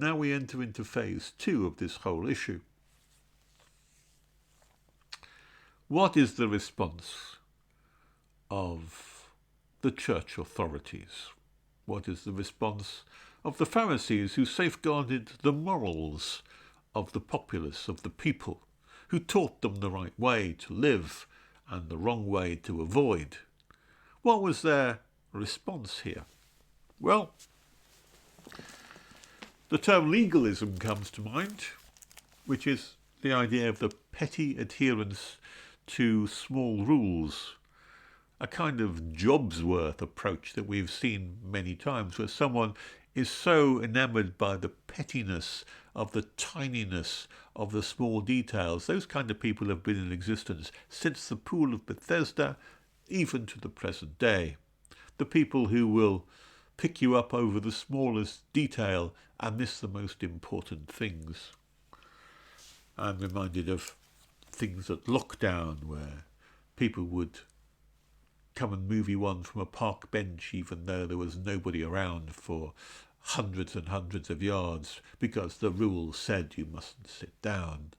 now we enter into phase 2 of this whole issue. What is the response of the church authorities? What is the response of the Pharisees who safeguarded the morals of the populace, of the people, who taught them the right way to live and the wrong way to avoid? What was their response here? Well, the term legalism comes to mind, which is the idea of the petty adherence to small rules, a kind of job's worth approach that we've seen many times, where someone is so enamored by the pettiness of the tininess of the small details. Those kind of people have been in existence since the Pool of Bethesda, even to the present day. The people who will pick you up over the smallest detail and miss the most important things. I'm reminded of things at lockdown where people would come and movie one from a park bench even though there was nobody around for hundreds and hundreds of yards because the rules said you mustn't sit down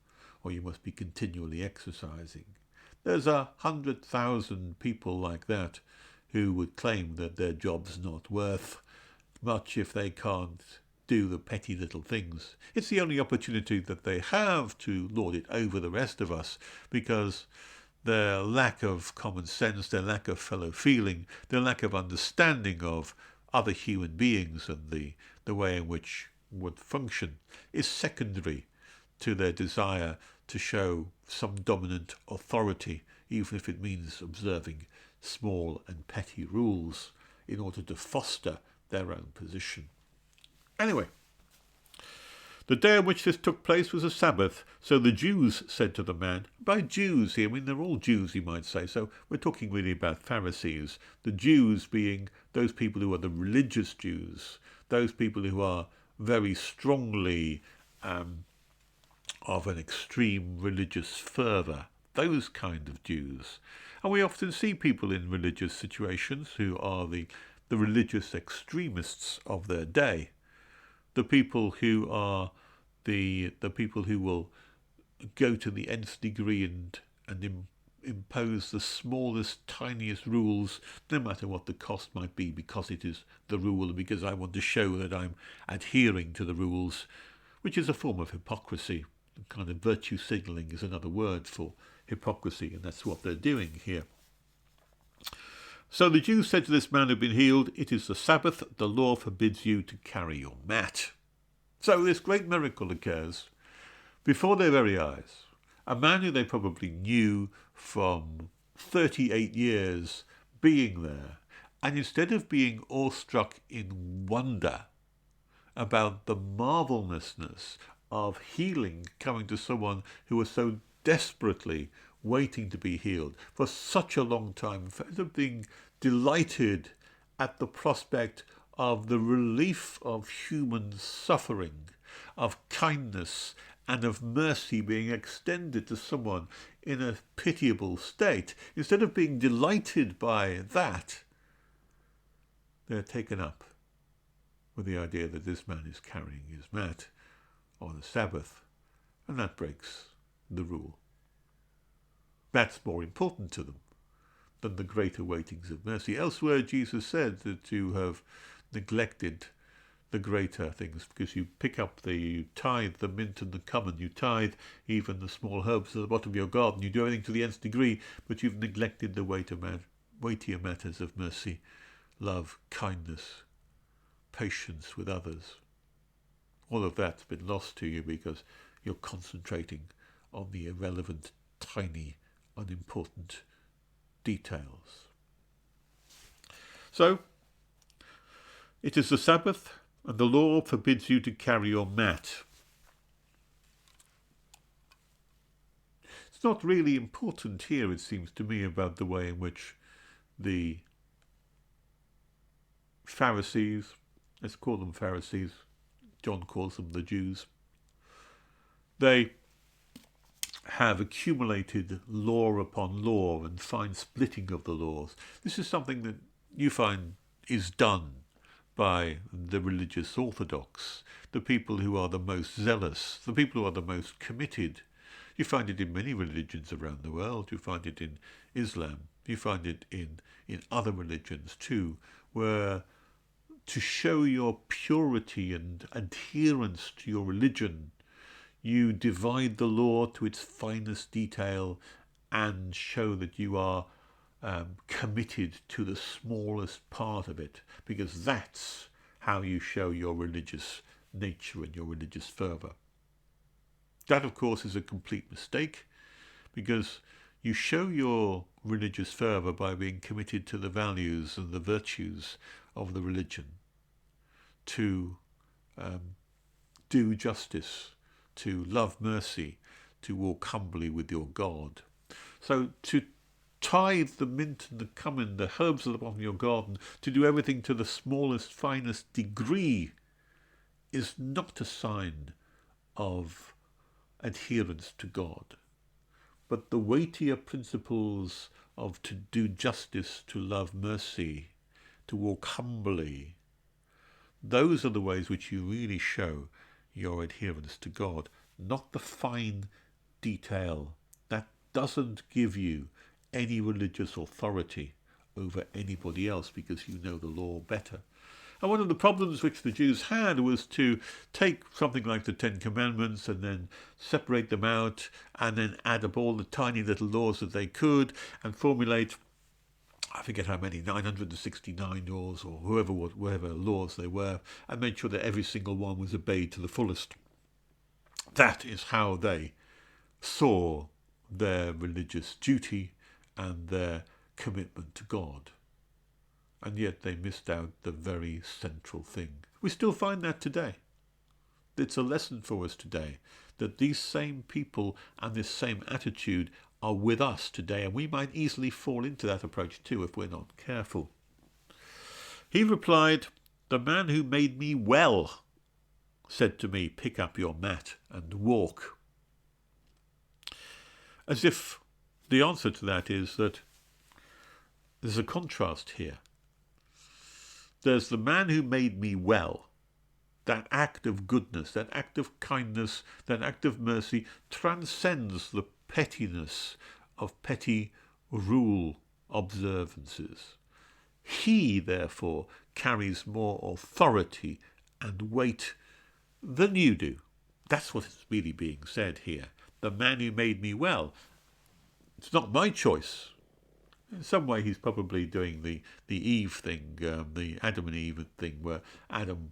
or you must be continually exercising. There's 100,000 people like that who would claim that their job's not worth much if they can't do the petty little things. It's the only opportunity that they have to lord it over the rest of us, because their lack of common sense, their lack of fellow feeling, their lack of understanding of other human beings and the way in which would function is secondary to their desire to show some dominant authority, even if it means observing small and petty rules in order to foster their own position. Anyway, the day on which this took place was a Sabbath, so the Jews said to the man, by Jews here, I mean they're all Jews you might say, so we're talking really about Pharisees, the Jews being those people who are the religious Jews, those people who are very strongly of an extreme religious fervour, those kind of Jews. And we often see people in religious situations who are the religious extremists of their day. The people who are the people who will go to the nth degree and impose the smallest, tiniest rules, no matter what the cost might be, because it is the rule, because I want to show that I'm adhering to the rules, which is a form of hypocrisy. Kind of virtue signalling is another word for hypocrisy, and that's what they're doing here. So the Jews said to this man who had been healed, it is the Sabbath, the law forbids you to carry your mat. So this great miracle occurs before their very eyes. A man who they probably knew from 38 years being there, and instead of being awestruck in wonder about the marvellousness of healing coming to someone who was so desperately waiting to be healed for such a long time, instead of being delighted at the prospect of the relief of human suffering, of kindness and of mercy being extended to someone in a pitiable state, instead of being delighted by that, they're taken up with the idea that this man is carrying his mat on the Sabbath, and that breaks the rule. That's more important to them than the greater waitings of mercy. Elsewhere, Jesus said that you have neglected the greater things, because you tithe the mint and the cumin, you tithe even the small herbs at the bottom of your garden, you do everything to the nth degree, but you've neglected the weightier matters of mercy, love, kindness, patience with others. All of that's been lost to you because you're concentrating on the irrelevant, tiny, unimportant details. So, it is the Sabbath, and the law forbids you to carry your mat. It's not really important here, it seems to me, about the way in which the Pharisees, let's call them Pharisees, John calls them the Jews, they have accumulated law upon law and fine splitting of the laws. This is something that you find is done by the religious orthodox. the people who are the most zealous, the people who are the most committed. You find it in many religions around the world. You find it in Islam. You find it in other religions too, where to show your purity and adherence to your religion, you divide the law to its finest detail and show that you are committed to the smallest part of it, because that's how you show your religious nature and your religious fervour. That, of course, is a complete mistake, because you show your religious fervour by being committed to the values and the virtues of the religion, to do justice, to love mercy, to walk humbly with your God. So to tithe the mint and the cumin, the herbs at the bottom of your garden, to do everything to the smallest, finest degree, is not a sign of adherence to God. But the weightier principles of to do justice, to love mercy, to walk humbly, those are the ways which you really show your adherence to God, not the fine detail. That doesn't give you any religious authority over anybody else, because you know the law better. And one of the problems which the Jews had was to take something like the Ten Commandments and then separate them out and then add up all the tiny little laws that they could and formulate, I forget how many, 969 laws or whatever laws they were, and make sure that every single one was obeyed to the fullest. That is how they saw their religious duty and their commitment to God. And yet they missed out the very central thing. We still find that today. It's a lesson for us today, that these same people and this same attitude are with us today, and we might easily fall into that approach too if we're not careful. He replied, "The man who made me well said to me, 'Pick up your mat and walk.'" As if the answer to that is that there's a contrast here. There's the man who made me well. That act of goodness, that act of kindness, that act of mercy transcends the pettiness of petty rule observances. He, therefore, carries more authority and weight than you do. That's what is really being said here. The man who made me well. It's not my choice. In some way, he's probably doing the Eve thing, the Adam and Eve thing, where Adam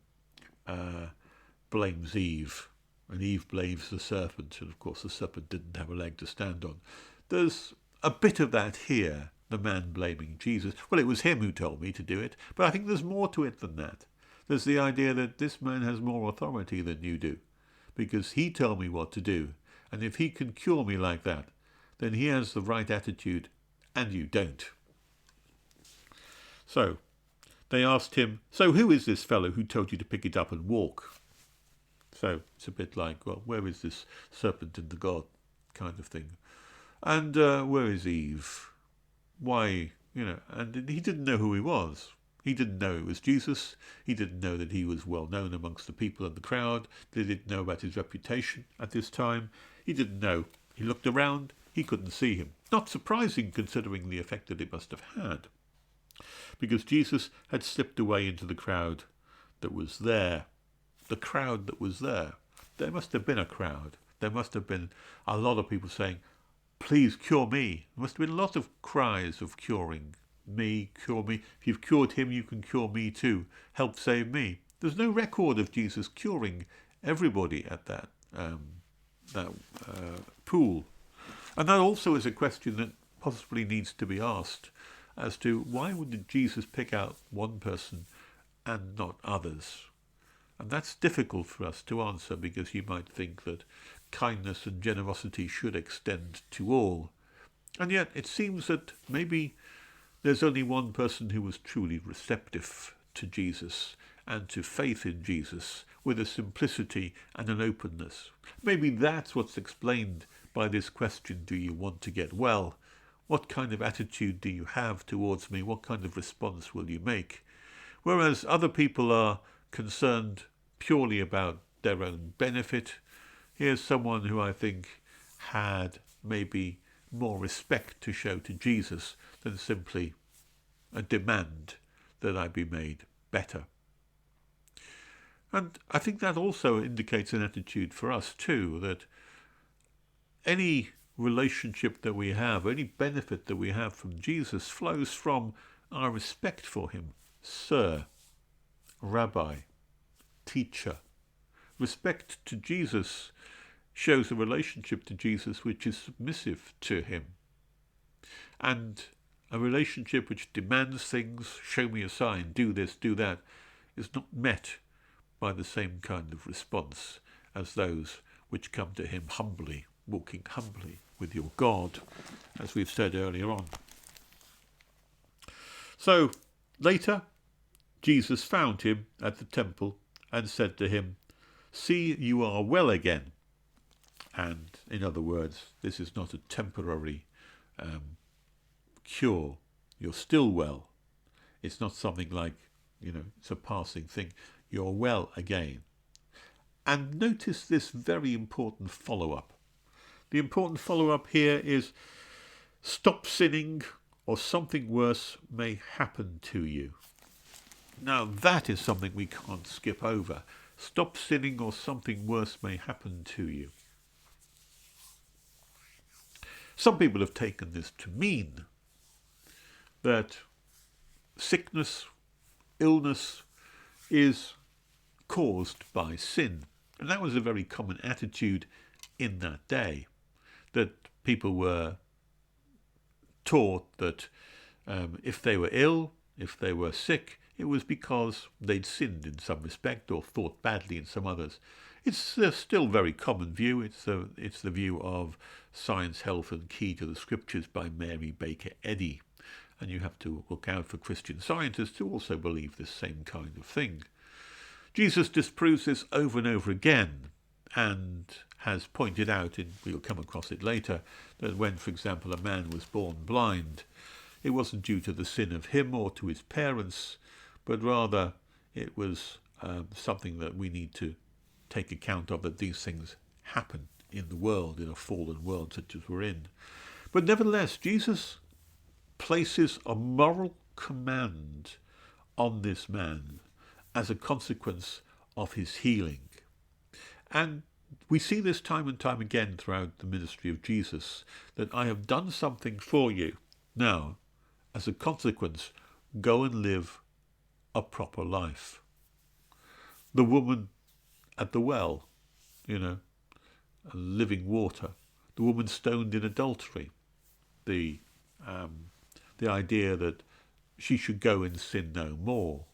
blames Eve, and Eve blames the serpent, and of course the serpent didn't have a leg to stand on. There's a bit of that here, the man blaming Jesus. Well, it was him who told me to do it, but I think there's more to it than that. There's the idea that this man has more authority than you do, because he told me what to do, and if he can cure me like that, then he has the right attitude, and you don't. So they asked him, "So who is this fellow who told you to pick it up and walk?" So it's a bit like, well, where is this serpent in the garden kind of thing? And where is Eve? Why, and he didn't know who he was. He didn't know it was Jesus. He didn't know that he was well known amongst the people and the crowd. They didn't know about his reputation at this time. He didn't know. He looked around. He couldn't see him. Not surprising, considering the effect that it must have had, because Jesus had slipped away into the crowd that was there. The crowd that was there. There must have been a crowd. There must have been a lot of people saying, "Please cure me." There must have been a lot of cries of curing me, cure me. If you've cured him, you can cure me too. Help save me. There's no record of Jesus curing everybody at that pool. And that also is a question that possibly needs to be asked as to why would Jesus pick out one person and not others? And that's difficult for us to answer, because you might think that kindness and generosity should extend to all. And yet it seems that maybe there's only one person who was truly receptive to Jesus and to faith in Jesus, with a simplicity and an openness. Maybe that's what's explained by this question, do you want to get well? What kind of attitude do you have towards me? What kind of response will you make? Whereas other people are concerned purely about their own benefit. Here's someone who I think had maybe more respect to show to Jesus than simply a demand that I be made better. And I think that also indicates an attitude for us too, that any relationship that we have, any benefit that we have from Jesus flows from our respect for him. Sir, Rabbi, teacher. Respect to Jesus shows a relationship to Jesus which is submissive to him. And a relationship which demands things, show me a sign, do this, do that, is not met by the same kind of response as those which come to him humbly, walking humbly with your God, as we've said earlier on. So later, Jesus found him at the temple and said to him, "See, you are well again." And in other words, this is not a temporary cure. You're still well. It's not something like, it's a passing thing. You're well again. And notice this very important follow-up. The important follow-up here is, stop sinning or something worse may happen to you. Now that is something we can't skip over. Stop sinning or something worse may happen to you. Some people have taken this to mean that sickness, illness is caused by sin. And that was a very common attitude in that day, that people were taught that if they were ill, if they were sick, it was because they'd sinned in some respect or thought badly in some others. It's a still very common view. It's the view of Science, Health and Key to the Scriptures by Mary Baker Eddy. And you have to look out for Christian Scientists who also believe this same kind of thing. Jesus disproves this over and over again, and has pointed out, we'll come across it later, that when, for example, a man was born blind, it wasn't due to the sin of him or to his parents, but rather it was something that we need to take account of, that these things happen in the world, in a fallen world such as we're in. But nevertheless, Jesus places a moral command on this man as a consequence of his healing. And we see this time and time again throughout the ministry of Jesus, that I have done something for you. Now, as a consequence, go and live a proper life. The woman at the well, living water. The woman stoned in adultery. The idea that she should go and sin no more.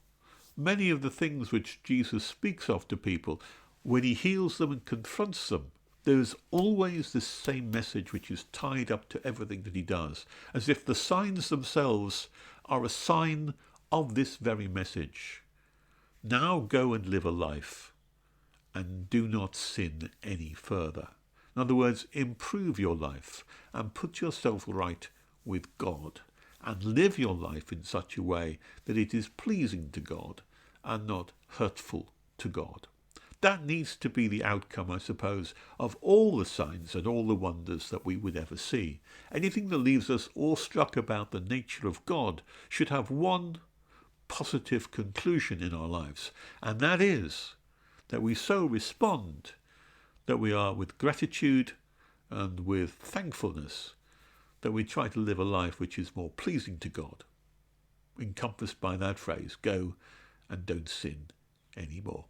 Many of the things which Jesus speaks of to people, when he heals them and confronts them, there is always this same message which is tied up to everything that he does, as if the signs themselves are a sign of this very message. Now go and live a life, and do not sin any further. In other words, improve your life and put yourself right with God, and live your life in such a way that it is pleasing to God and not hurtful to God. That needs to be the outcome, I suppose, of all the signs and all the wonders that we would ever see. Anything that leaves us awestruck about the nature of God should have one positive conclusion in our lives, and that is that we so respond that we are with gratitude and with thankfulness, that we try to live a life which is more pleasing to God, encompassed by that phrase, go and don't sin anymore.